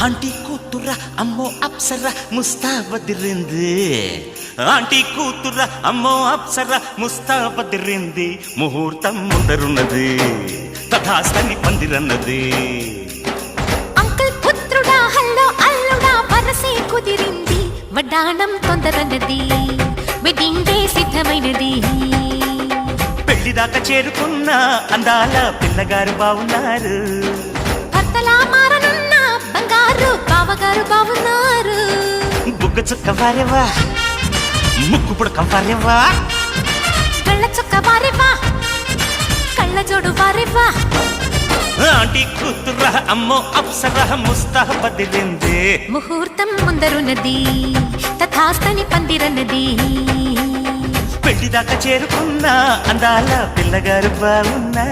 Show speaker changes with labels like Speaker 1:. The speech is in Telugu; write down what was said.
Speaker 1: ఆంటీ కూతుర అమ్మో అప్సర ముస్తాబదిరింది. ఆంటీ కూతుర అమ్మో అప్సర ముస్తాబదిరింది. ముహూర్తం ముందరున్నది తథాస్తని పందిరన్నది.
Speaker 2: అంకుల్ పుత్రుడా హల్లో అల్లుడా వరసే కుదిరింది. వడ్డాణం తొందరన్నది వెడ్డింగ్ డే సిద్ధమైనది.
Speaker 1: పెళ్లిదాకా చేరుకున్న అందాల పిల్లగారు బావున్నారు.
Speaker 2: భర్తలా మారనున్న బంగారు బావగారు బావున్నారు.
Speaker 1: బుగ్గ చుక్క వారేవా ముక్కు పుడక వారేవా
Speaker 2: కళ్ళ చుక్క వారేవా కళ్ళ జోడు వారేవా.
Speaker 1: ఆంటీ కూతుర అమ్మో అప్సర ముస్తాబదిరింది.
Speaker 2: ముహూర్తం ముందరున్నది తథాస్తని పందిరన్నది.
Speaker 1: పెళ్లిదాకా చేరుకున్న అందాల పిల్లగారు బావున్నారు.